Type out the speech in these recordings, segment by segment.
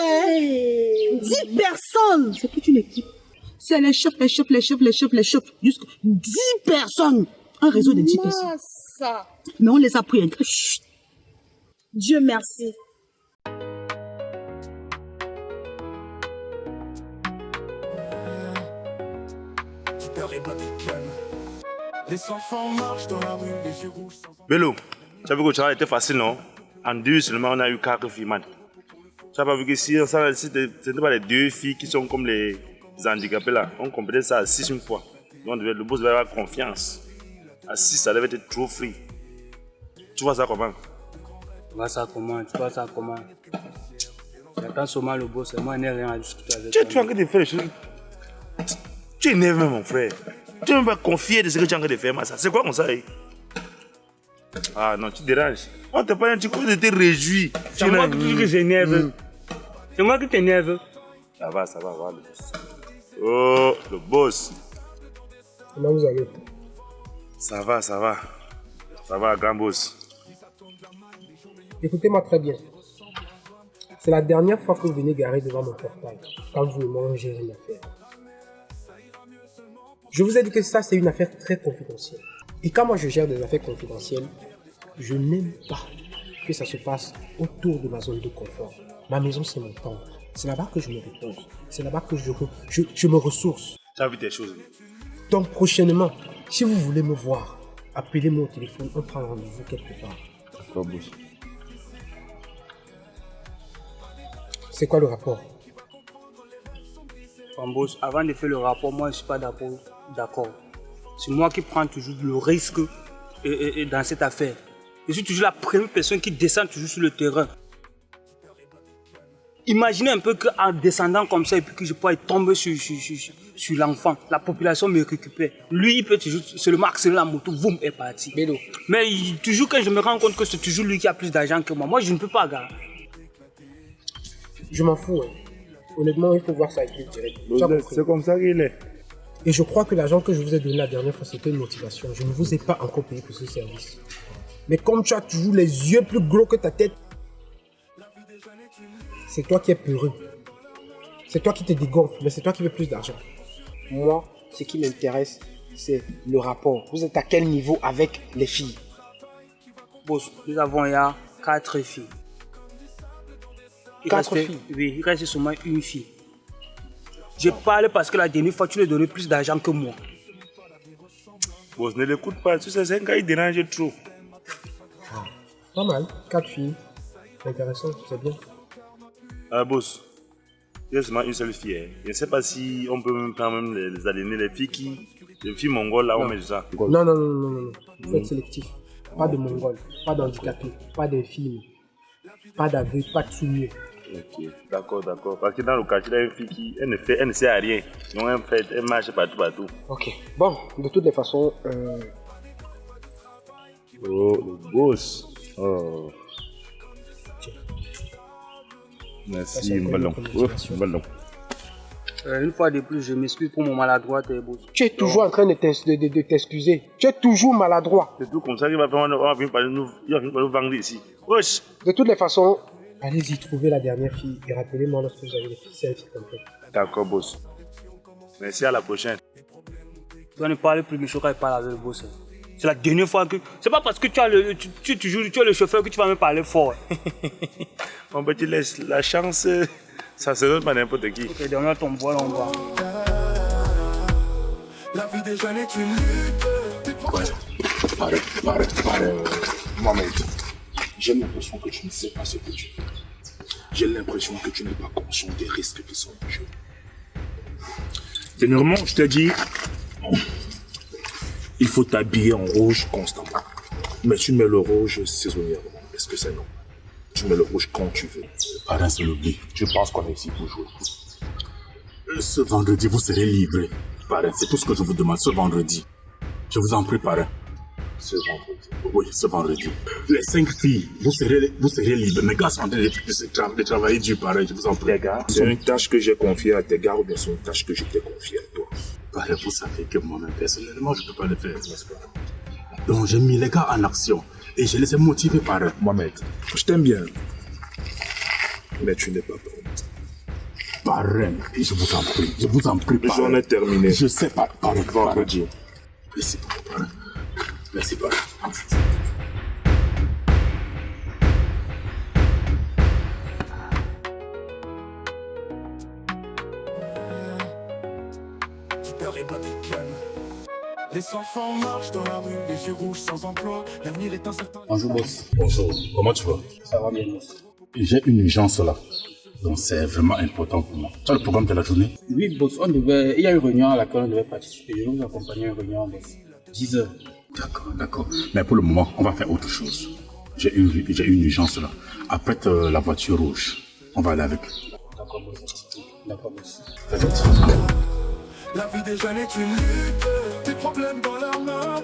Hey. 10 personnes. C'est toute une équipe. C'est les chefs. Jusqu'à 10 personnes. Un réseau de 10 personnes. Ça. Mais on les a pris. Chut. Dieu merci. Les enfants marchent dans la rue, les yeux rouges sans... Bello, tu as vu que le travail était facile, non? En 2 seulement, on a eu 4 filles, man. Tu n'as pas vu que si ce n'était pas les 2 filles qui sont comme les handicapés là, on complétait ça à 6 une fois. Donc le boss devait avoir confiance. À 6, ça devait être trop free. Tu vois ça comment? Tu vois ça comment? J'attends seulement le boss et moi, je n'ai rien à discuter avec Tu es en train de faire les choses. Tu énerves mon frère. Tu ne veux pas confier de ce que tu es en train de faire, Massa. C'est quoi comme ça? Ah non, tu déranges. On te parle un petit peu de te réjouir. C'est moi qui dis que j'énerve. C'est moi qui t'énerve. Ça va, le boss. Oh, le boss. Comment vous allez? Ça va, grand boss. Écoutez-moi très bien. C'est la dernière fois que vous venez garer devant mon portail. Quand vous et moi, j'ai rien à faire. Je vous ai dit que ça, c'est une affaire très confidentielle. Et quand moi, je gère des affaires confidentielles, je n'aime pas que ça se passe autour de ma zone de confort. Ma maison, c'est mon temple. C'est là-bas que je me repose. C'est là-bas que je me ressource. Tu as vu des choses? Donc, prochainement, si vous voulez me voir, appelez-moi au téléphone, on prend rendez-vous quelque part. D'accord, boss. C'est quoi le rapport? Boss, avant de faire le rapport, moi je ne suis pas d'accord. C'est moi qui prends toujours le risque dans cette affaire. Je suis toujours la première personne qui descend toujours sur le terrain. Imaginez un peu qu'en descendant comme ça et puis que je pourrais tomber sur l'enfant, la population me récupère. Lui, il peut toujours seulement accélérer la moto, boum, est parti. Bello. Mais toujours quand je me rends compte que c'est toujours lui qui a plus d'argent que moi, je ne peux pas gagner. Je m'en fous. Hein. Honnêtement, il faut voir ça avec lui direct. C'est comme ça qu'il est. Et je crois que l'argent que je vous ai donné la dernière fois, c'était une motivation. Je ne vous ai pas encore payé pour ce service. Mais comme tu as toujours les yeux plus gros que ta tête, c'est toi qui es peureux. C'est toi qui te dégonfle, mais c'est toi qui veux plus d'argent. Moi, ce qui m'intéresse, c'est le rapport. Vous êtes à quel niveau avec les filles? Boss, nous avons 4 filles. Oui, il reste seulement une fille. Je parle parce que la dernière fois, tu lui as donné plus d'argent que moi. Boss, ne l'écoute pas. Tu sais, c'est un gars qui dérange trop. Pas mal. 4 filles. Intéressant, c'est bien. Boss, il y a seulement une seule fille. Hein. Je ne sais pas si on peut même prendre même les aliéner, les filles mongoles là, on met ça. Non. Vous êtes sélectif. Pas de mongols, pas d'handicapés, pas d'infirmes, pas d'aveugles, pas de soumis. Ok, d'accord. Parce que dans le quartier, il y a une fille qui elle ne sait à rien. Donc elle marche partout. Ok. Bon, de toutes les façons. Oh, le boss. Oh. Merci, ballon. Une fois de plus, je m'excuse pour mon maladroit, boss. Tu es toujours en train de t'excuser. Tu es toujours maladroit. C'est tout comme ça qu'il va venir par nous vendre ici. Wesh. De toutes les façons, allez-y trouver la dernière fille et rappelez-moi lorsque vous avez les filles selfies complètes. D'accord, boss. Merci, à la prochaine. Tu ne parles plus, mais je crois qu'il parle avec le boss. C'est la dernière fois que... C'est pas parce que tu as le chauffeur que tu vas me parler fort. On peut te laisser la chance, ça se donne pas n'importe qui. Ok, donne-moi ton bois, là, on va. La vie des jeunes est une lutte. Pareil. Mohamed, j'ai l'impression que tu ne sais pas ce que tu fais. J'ai l'impression que tu n'es pas conscient des risques qui sont en jeu. Dernièrement, je t'ai dit, il faut t'habiller en rouge constamment. Mais tu mets le rouge saisonnièrement. Est-ce que c'est non? Tu mets le rouge quand tu veux. Parrain, c'est l'oubli. Je pense qu'on est ici pour jouer. Ce vendredi, vous serez livrés. Parrain, c'est tout ce que je vous demande. Ce vendredi. Je vous en prie, parrain. Ce vendredi. Oui, ce vendredi. Les 5 filles, vous serez libres. Mes gars sont en train de travailler dur, pareil, je vous en prie. Les gars, c'est une tâche que j'ai confiée à tes gars ou bien c'est une tâche que je t'ai confiée à toi. Pareil, vous savez que moi-même, personnellement, je ne peux pas le faire, n'est-ce pas? Donc, j'ai mis les gars en action et je les ai motivés par Mohamed. Je t'aime bien, mais tu n'es pas prête. parrain. Je vous en prie, parrain. J'en ai terminé. Je sais pas, parrain. Vendredi. Merci beaucoup, parrain. Merci, parrain. Les enfants marchent dans la rue, les yeux rouges sans emploi. L'avenir est incertain. Bonjour, boss. Bonjour. Comment tu vas? Ça va bien, boss. J'ai une urgence là. Donc c'est vraiment important pour moi. Tu as le programme de la journée? Oui, boss, il y a une réunion à laquelle on devait participer. Je vais vous accompagner à une réunion, boss. 10 heures. D'accord. Mais pour le moment, on va faire autre chose. J'ai une urgence là. Apprête la voiture rouge. On va aller avec. D'accord, boss. Très vite. La vie des jeunes est une lutte, des problèmes dans leur âme.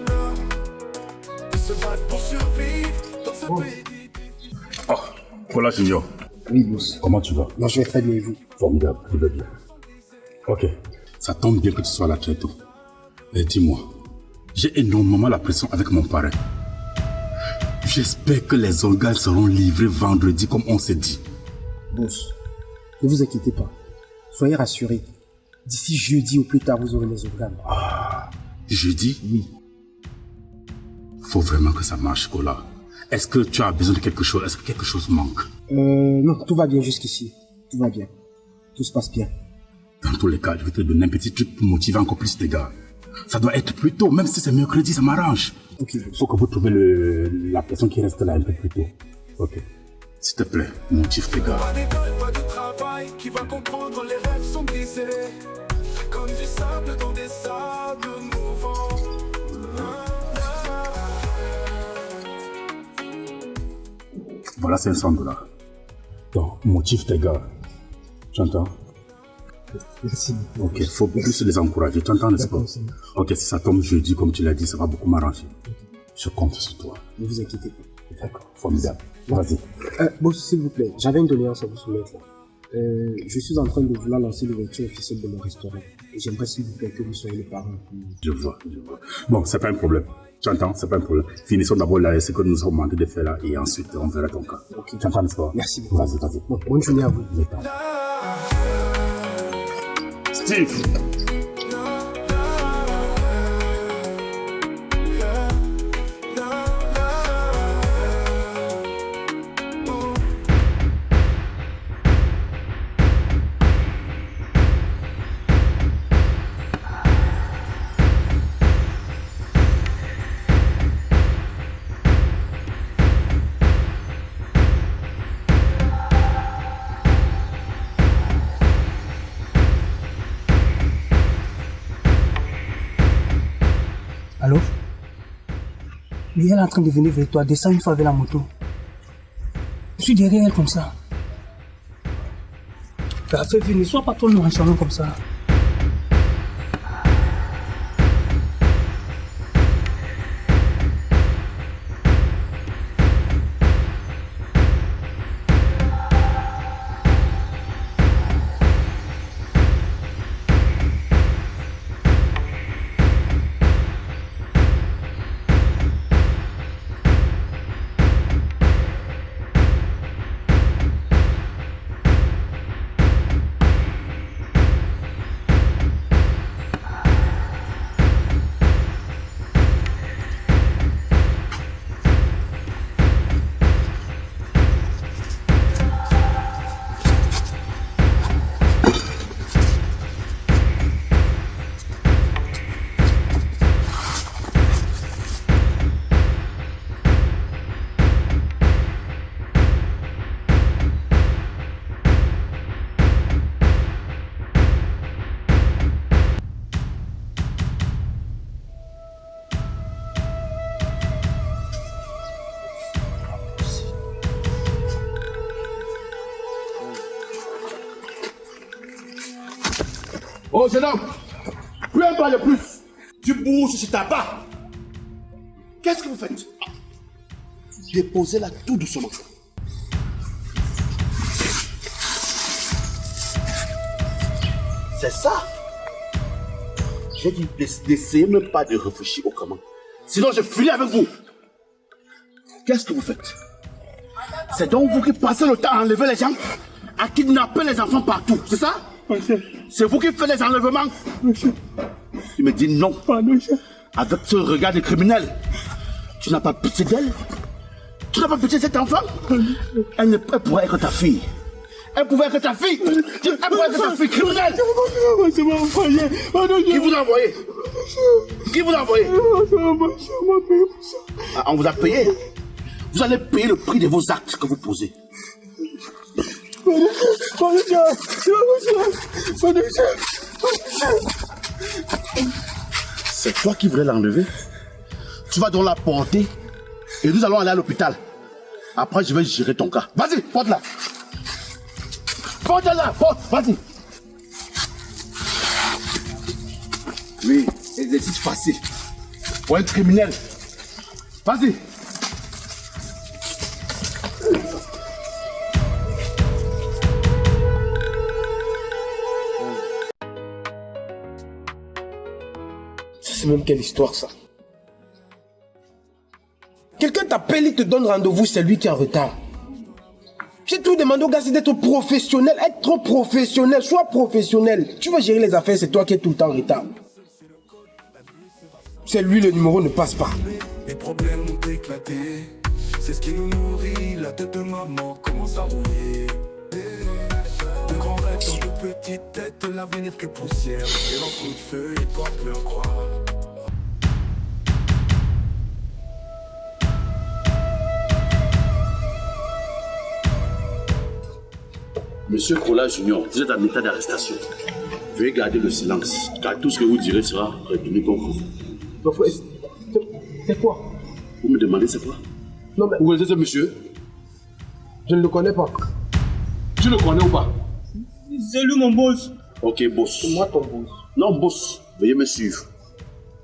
Ils se battent pour survivre dans ce pays. Oh, voilà Junior. Oui, boss. Comment tu vas? Non, je vais très bien, et vous? Formidable, tout va bien. Ok, ça tombe bien que tu sois là très tôt. Et dis-moi, j'ai énormément la pression avec mon parrain. J'espère que les organes seront livrés vendredi comme on s'est dit. Boss, ne vous inquiétez pas. Soyez rassurés. D'ici jeudi ou plus tard, vous aurez les organes. Jeudi? Oui. Faut vraiment que ça marche, Kola. Est-ce que tu as besoin de quelque chose? Est-ce que quelque chose manque? Non, tout va bien jusqu'ici. Tout va bien. Tout se passe bien. Dans tous les cas, je vais te donner un petit truc pour motiver encore plus tes gars. Ça doit être plus tôt, même si c'est mercredi, ça m'arrange. Ok. Faut que vous trouviez la personne qui reste là un peu plus tôt. Ok. S'il te plaît, motive tes gars. Pas d'école, pas de travail, qui va comprendre les rêves sont brisés. Comme du sable dans des sables mouvants. Voilà 500 $. Donc, motive tes gars. Tu entends? Merci. Ok, faut plus les encourager. Tu entends, n'est-ce pas? Ok, si ça tombe jeudi, comme tu l'as dit, ça va beaucoup m'arranger. Je compte sur toi. Ne vous inquiétez pas. D'accord, formidable. Vas-y. Boss, s'il vous plaît, j'avais une doléance à vous soumettre. Je suis en train de vouloir lancer l'ouverture officielle de mon restaurant. Et j'aimerais, s'il vous plaît, que vous soyez le parrain. Je vois. Bon, c'est pas un problème. Tu entends? C'est pas un problème. Finissons d'abord là, ce que nous sommes demandé de faire là, et ensuite on verra ton cas. Ok. Tu entends, n'est-ce pas? Merci beaucoup. Vas-y. Bon, bonne journée à vous. Steve! Allô? Oui, elle est en train de venir vers toi. Descends une fois avec la moto. Je suis derrière elle comme ça. Fais venir, sois pas trop nonchalant comme ça. Oh, jeune homme, plus un pas de plus. Tu bouges sur ta barre. Qu'est-ce que vous faites? Déposez-la tout doucement. C'est ça? J'ai dit d'essayer même pas de réfléchir au comment. Sinon, je finis avec vous. Qu'est-ce que vous faites? C'est donc vous qui passez le temps à enlever les gens, à kidnapper les enfants partout, c'est ça? C'est vous qui faites les enlèvements. Tu me dis non. Avec ce regard de criminel, tu n'as pas pitié d'elle? Tu n'as pas pitié de cet enfant? Elle pourrait être ta fille. Elle pouvait être ta fille. Elle pouvait être ta fille criminelle. Qui vous a envoyé? Qui vous a envoyé? Ah, on vous a payé. Vous allez payer le prix de vos actes que vous posez. C'est toi qui voulais l'enlever. Tu vas donc la porter et nous allons aller à l'hôpital. Après, je vais gérer ton cas. Vas-y, porte-la. Porte-la, porte, vas-y. Oui, exercice facile. Pour un criminel. Vas-y. C'est même quelle histoire ça? Quelqu'un t'appelle, il te donne rendez-vous, c'est lui qui est en retard. J'ai tout demandé au gars, c'est d'être professionnel, être trop professionnel, sois professionnel. Tu vas gérer les affaires, c'est toi qui es tout le temps en retard. C'est lui, le numéro ne passe pas. Les problèmes ont éclaté. C'est ce qui nous nourrit. La tête de maman commence à rouiller. De grands rêves dans de petites têtes. L'avenir que poussière. Et l'encre de feu, et toi plus en croire. Monsieur Kola Junior, vous êtes en état d'arrestation. Veuillez garder le silence, car tout ce que vous direz sera retenu contre vous. C'est quoi? Vous me demandez c'est quoi? Non mais... Vous connaissez ce monsieur? Je ne le connais pas. Tu le connais ou pas? C'est lui mon boss. Ok, boss. C'est moi ton boss. Non, boss, veuillez me suivre.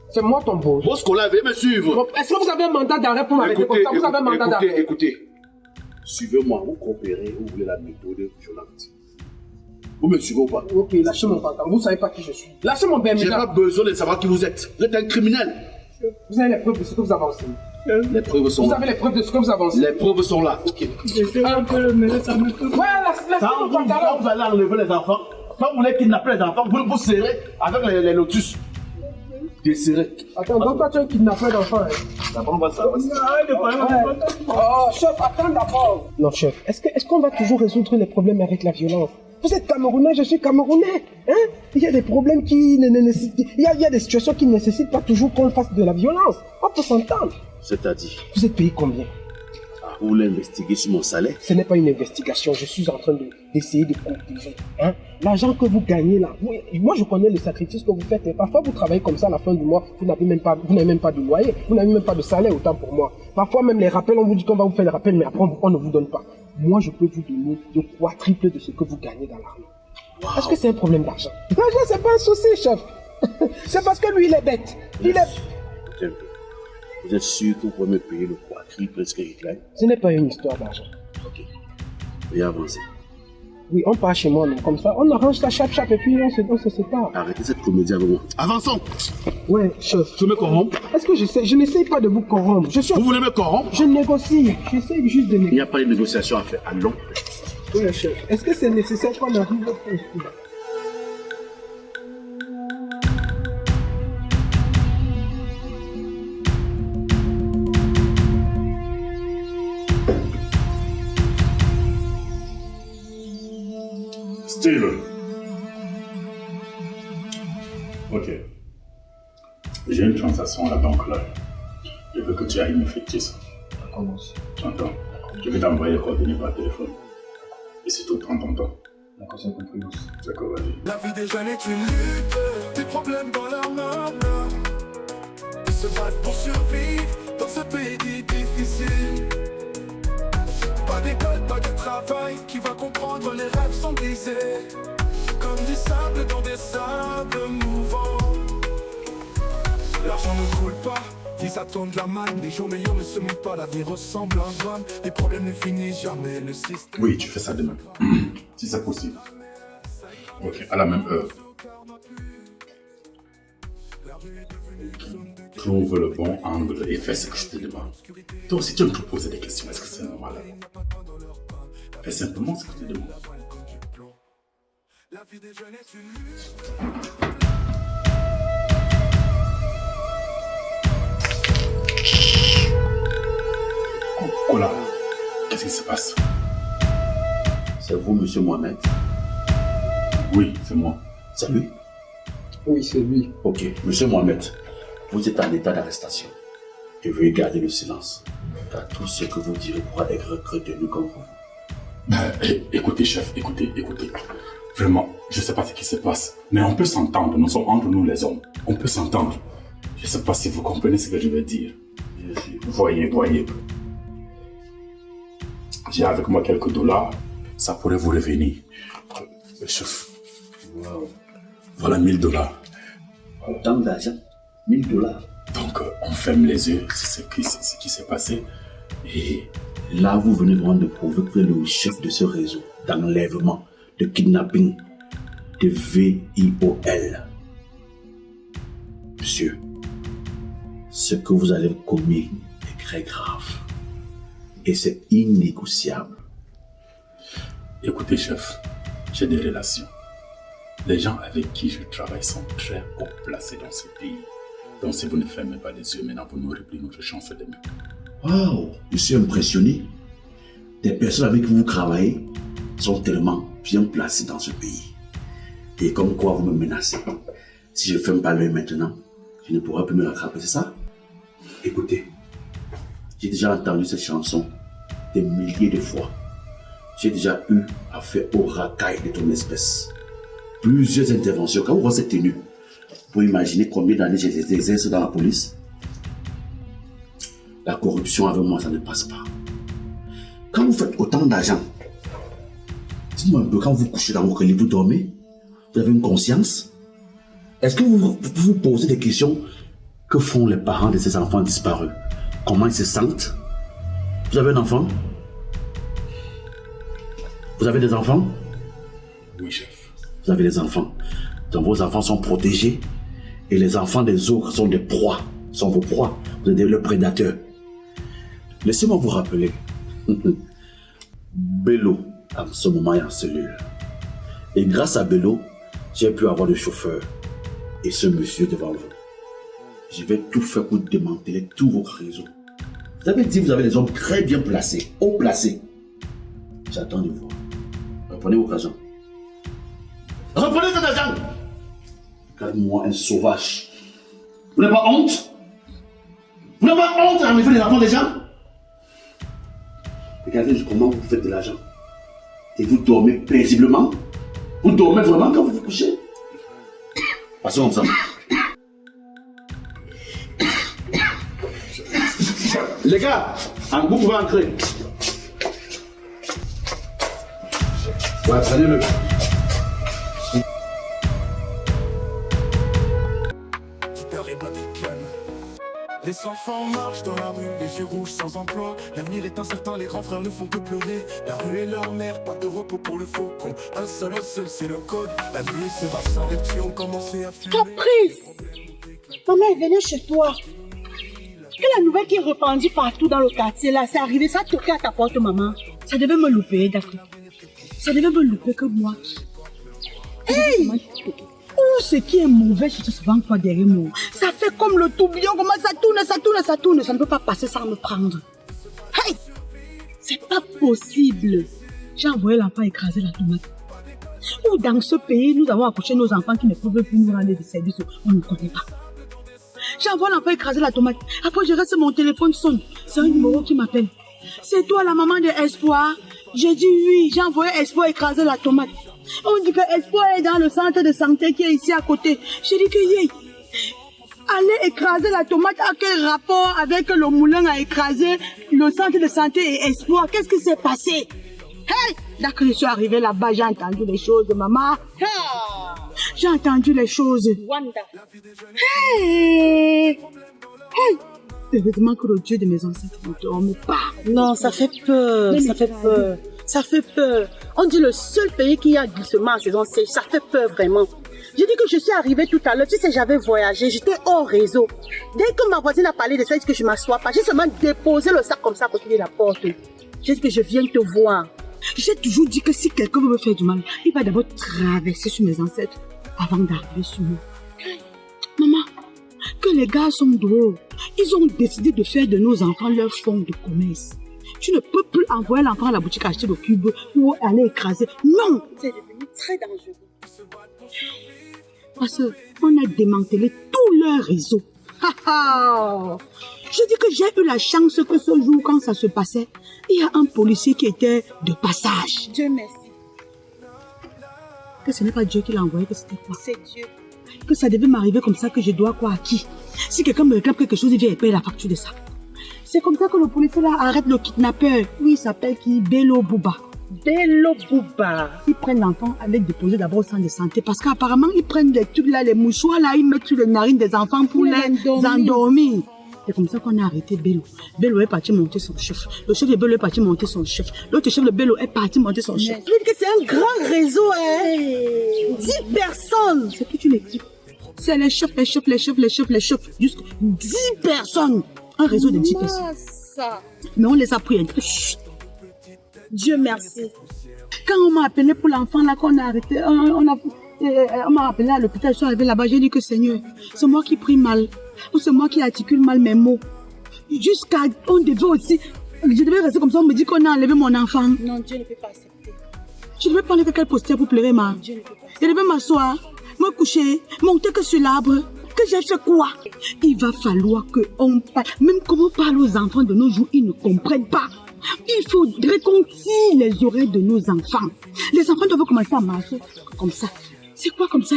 C'est moi ton boss. Boss Kola, veuillez me suivre. Est-ce que vous avez un mandat d'arrêt pour m'arrêter comme ça? Vous avez un mandat d'arrêt? Écoutez. Suivez-moi, vous coopérez, vous voulez la méthode violente. Vous me suivez ou pas? Ok, lâchez mon pantalon, vous savez pas qui je suis. Lâchez mon BM. J'ai pas besoin de savoir qui vous êtes. Vous êtes un criminel. Vous avez les preuves de ce que vous avancez. Les preuves sont Vous là. avez les preuves de ce que vous avancez. Les preuves sont là. Ok. Un peu, mais ça me fait... Ouais, lâchez mon pantalon. Quand vous allez enlever les enfants, quand vous voulez kidnapper les enfants, vous serrez avec les lotus. Desserrez. Attends, donc toi tu es un kidnappeur d'enfants. D'abord, on va savoir. Oh, chef, attends d'abord. Non, chef, est-ce qu'on va toujours résoudre les problèmes avec la violence? Vous êtes Camerounais, je suis Camerounais. Hein? Il y a des problèmes qui nécessitent... Il y a des situations qui ne nécessitent pas toujours qu'on fasse de la violence. On peut s'entendre. C'est-à-dire, Vous êtes payé combien? vous voulez investiguer sur mon salaire? Ce n'est pas une investigation, je suis en train d'essayer de cultiver. Hein? L'argent que vous gagnez là, moi je connais le sacrifice que vous faites. Et parfois vous travaillez comme ça à la fin du mois, vous n'avez même pas de loyer, vous n'avez même pas de salaire, autant pour moi. Parfois même les rappels, on vous dit qu'on va vous faire les rappels, mais après on ne vous donne pas. Moi je peux vous donner le quadruple de ce que vous gagnez dans l'armée. Wow. Est-ce que c'est un problème d'argent? L'argent c'est pas un souci, chef. C'est parce que lui il est bête. Vous êtes sûr que vous pouvez me payer le quadruple ce que je gagne? Ce n'est pas une histoire d'argent. Ok. Veuillez avancer. Oui, on part chez moi, non, comme ça. On arrange ça, chap, et puis on se sépare. Arrêtez cette comédie avec moi. Avançons! Ouais, chef. Tu me corrompre? Est-ce que je n'essaye pas de vous corrompre. Vous voulez me corrompre? Je négocie. J'essaye juste de négocier. Il n'y a pas de négociation à faire. Allons. Ouais, chef. Est-ce que c'est nécessaire qu'on arrive au point? Steven. Ok. J'ai une transaction à la banque là. Je veux que tu ailles m'effectuer ça. Comment ça? Attends. Je vais t'envoyer les coordonnées par téléphone. Et c'est tout, prends ton temps. D'accord, c'est compris. D'accord, vas-y. La vie des jeunes est une lutte. Des problèmes dans leur âme. Ils se battent pour survivre dans ce pays dit difficile. Pas d'école, pas de travail. Qui va comprendre, les rêves sont brisés. Comme du sable dans des sables mouvants. L'argent ne coule pas. Ils attendent la manne, les jours meilleurs ne se montent pas, la vie ressemble à un drame. Les problèmes ne finissent jamais, le système... Oui, tu fais ça demain. Si c'est possible. Ok, à la même heure. Trouve le bon angle et fais ce que je te demande. Toi aussi, tu me poses des questions, est-ce que c'est normal? Fais simplement ce que je te demande. Kola, qu'est-ce qui se passe? C'est vous, monsieur Mohamed? Oui, c'est moi. C'est lui? Oui, c'est lui. Ok, monsieur Mohamed, vous êtes en état d'arrestation. Et veuillez garder le silence, car tout ce que vous direz pourra être retenu comme vous. Écoutez, chef, écoutez. Vraiment, je ne sais pas ce qui se passe, mais on peut s'entendre. Nous sommes entre nous les hommes. On peut s'entendre. Je ne sais pas si vous comprenez ce que je veux dire. Voyez. J'ai avec moi quelques dollars. Ça pourrait vous revenir. Chef, voilà 1000 dollars. Autant d'argent? 1000 dollars. Donc, on ferme les yeux, c'est ce qui s'est passé. Et là, vous venez vraiment de prouver que vous êtes le chef de ce réseau d'enlèvement, de kidnapping, de VIOL. Monsieur, ce que vous avez commis est très grave. Et c'est innégociable. Écoutez, chef, j'ai des relations. Les gens avec qui je travaille sont très haut placés dans ce pays. Donc si vous ne fermez pas les yeux, maintenant vous n'aurez plus notre chance de mieux. Waouh, je suis impressionné. Des personnes avec qui vous travaillez sont tellement bien placées dans ce pays. Et comme quoi vous me menacez. Si je ne ferme pas l'œil maintenant, je ne pourrai plus me rattraper, c'est ça? Écoutez, j'ai déjà entendu cette chanson des milliers de fois. J'ai déjà eu affaire au racaille de ton espèce. Plusieurs interventions. Quand vous voyez cette tenue, vous imaginez combien d'années j'ai exercé dans la police? La corruption avec moi, ça ne passe pas. Quand vous faites autant d'argent, dites-moi un peu, quand vous couchez dans votre lit, vous dormez? Vous avez une conscience? Est-ce que vous vous posez des questions? Que font les parents de ces enfants disparus? Comment ils se sentent? Vous avez un enfant? Vous avez des enfants? Oui, chef. Vous avez des enfants. Donc vos enfants sont protégés et les enfants des autres sont des proies, sont vos proies. Vous êtes le prédateur. Laissez-moi vous rappeler. Bello, en ce moment, est en cellule. Et grâce à Bello, j'ai pu avoir le chauffeur et ce monsieur devant vous. Je vais tout faire pour démanteler tous vos réseaux. Vous avez dit que vous avez des hommes très bien placés, haut placés. J'attends de vous. Reprenez votre argent. Reprenez cet argent! Regarde-moi un sauvage. Vous n'avez pas honte? Vous n'avez pas honte d'enlever les enfants des gens? Regardez comment vous faites de l'argent. Et vous dormez paisiblement? Vous dormez vraiment quand vous vous couchez? Passons ensemble. Les gars, vous pouvez entrer. Ouais, prenez-le. Les enfants marchent dans la rue, les yeux rouges sans emploi. L'avenir est incertain, les grands frères ne font que pleurer. La rue est leur mère, pas de repos pour le faucon. Un seul, c'est le code. La nuit se passe, les petits ont commencé à fumer. Caprice! Maman est venue chez toi. Que la nouvelle qui est répandue partout dans le quartier, là, c'est arrivé, ça a toqué à ta porte, maman. Ça devait me louper, d'accord? Ça devait me louper que moi. Hey! Oh, ce qui est mauvais, c'est souvent quoi derrière moi. Ça fait comme le tourbillon, comment ça tourne. Ça ne peut pas passer sans me prendre. Hey! C'est pas possible. J'ai envoyé l'enfant écraser la tomate. Ou dans ce pays, nous avons accouché nos enfants qui ne peuvent plus nous rendre des services. On ne connaît pas. J'ai envoyé l'enfant écraser la tomate. Après, je reste, mon téléphone sonne. C'est un numéro qui m'appelle. C'est toi la maman de Espoir? J'ai dit oui, j'ai envoyé Espoir écraser la tomate. On dit que Espoir est dans le centre de santé qui est ici à côté. J'ai dit que yé, aller écraser la tomate a quel rapport avec le moulin à écraser le centre de santé et Espoir? Qu'est-ce qui s'est passé? Hey! Dès que je suis arrivée là-bas, j'ai entendu les choses, maman. J'ai entendu les choses. Hey! Hey! Heureusement que le Dieu de mes ancêtres ne dorme pas. Non, ça fait peur, ça fait peur. Ça fait peur. On dit le seul pays qui a glissement en saison sèche, ça fait peur vraiment. J'ai dit que je suis arrivée tout à l'heure, tu sais, j'avais voyagé, j'étais hors réseau. Dès que ma voisine a parlé de ça, j'ai dit que je ne m'assois pas. J'ai seulement déposé le sac comme ça à côté de la porte. J'ai dit que je viens te voir. J'ai toujours dit que si quelqu'un veut me faire du mal, il va d'abord traverser sur mes ancêtres avant d'arriver sur moi. Maman, que les gars sont drôles. Ils ont décidé de faire de nos enfants leur fonds de commerce. Tu ne peux plus envoyer l'enfant à la boutique acheter le cube ou aller écraser. Non, c'est devenu très dangereux. Parce qu'on a démantelé tout leur réseau. Je dis que j'ai eu la chance que ce jour, quand ça se passait, il y a un policier qui était de passage. Dieu merci. Que ce n'est pas Dieu qui l'a envoyé, que c'était quoi? C'est Dieu. Que ça devait m'arriver comme ça, que je dois quoi à qui? Si quelqu'un me réclame quelque chose, il vient payer la facture de ça. C'est comme ça que le policier là arrête le kidnappeur. Oui, il s'appelle qui? Bello Bouba. Bello Bouba. Ils prennent l'enfant à les déposer d'abord au centre de santé parce qu'apparemment ils prennent les trucs là, les mouchoirs là, ils mettent sur les narines des enfants pour les endormir. C'est comme ça qu'on a arrêté Bello. Bello est parti monter son chef. Le chef de Bello est parti monter son chef. L'autre chef de Bello est parti monter son chef. Je dis que c'est un grand réseau, hein. 10 personnes. C'est toute une équipe. C'est les chefs. Jusqu'à 10 personnes. Un réseau de 10 personnes. Ça. Mais on les a pris un peu. Dieu merci. Quand on m'a appelé pour l'enfant là qu'on a arrêté, on m'a appelé à l'hôpital, je suis arrivée là-bas, j'ai dit que Seigneur, c'est moi qui prie mal, ou c'est moi qui articule mal mes mots. Jusqu'à, on devait aussi, je devais rester comme ça, on me dit qu'on a enlevé mon enfant. Non, Dieu ne peut pas accepter. Je devais prendre quelqu'un poster pour pleurer, ma. Dieu ne peut pas. Je devais m'asseoir, me coucher, monter que sur l'arbre. Que j'ai fait quoi? Il va falloir qu'on parle, même comme on parle aux enfants de nos jours, ils ne comprennent pas. Il faudrait qu'on tire les oreilles de nos enfants. Les enfants doivent commencer à marcher comme ça. C'est quoi comme ça?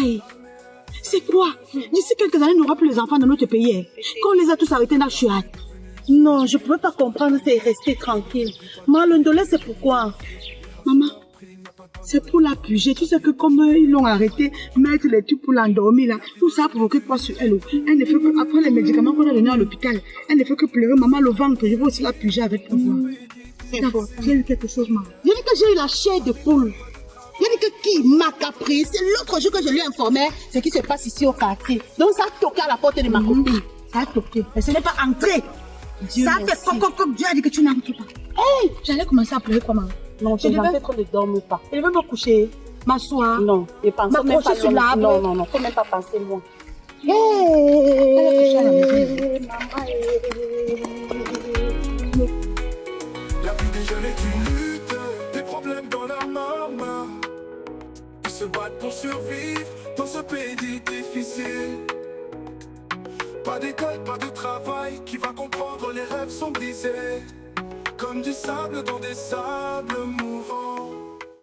C'est quoi? D'ici quelques années, il n'y aura plus les enfants dans notre pays. Quand on les a tous arrêtés, là, je suis hâte. Non, je ne pouvais pas comprendre, c'est rester tranquille. Moi, l'ondolé, c'est pourquoi? Maman, c'est pour la puger. Tu sais que comme ils l'ont arrêté, mettre les trucs pour l'endormir, là, tout ça a provoqué quoi sur elle? Elle ne fait que, après les médicaments qu'on a donnés à l'hôpital, elle ne fait que pleurer. Maman, le ventre, je vais aussi la puger avec pouvoir. J'ai eu quelque chose, maman. J'ai dit que j'ai eu la chair de poule. J'ai dit que qui m'a caprice. C'est l'autre jour que je lui informais ce qui se passe ici au quartier. Donc ça a toqué à la porte de ma copine. Ça a toqué. Mais ce n'est pas entré. Dieu ça a fait coq. Dieu a dit que tu n'entres pas. Hey, j'allais commencer à pleurer quoi, maman? Non, je devais être ne dormir pas. Je devais me coucher, m'asseoir. Non, je pense même pas sur l'arbre. Non, faut même pas penser loin. La vie des jeunes est une lutte, des problèmes dans la marmite. Ils se battent pour survivre dans ce pays difficile. Pas d'école, pas de travail, qui va comprendre, les rêves sont brisés. Comme du sable dans des sables.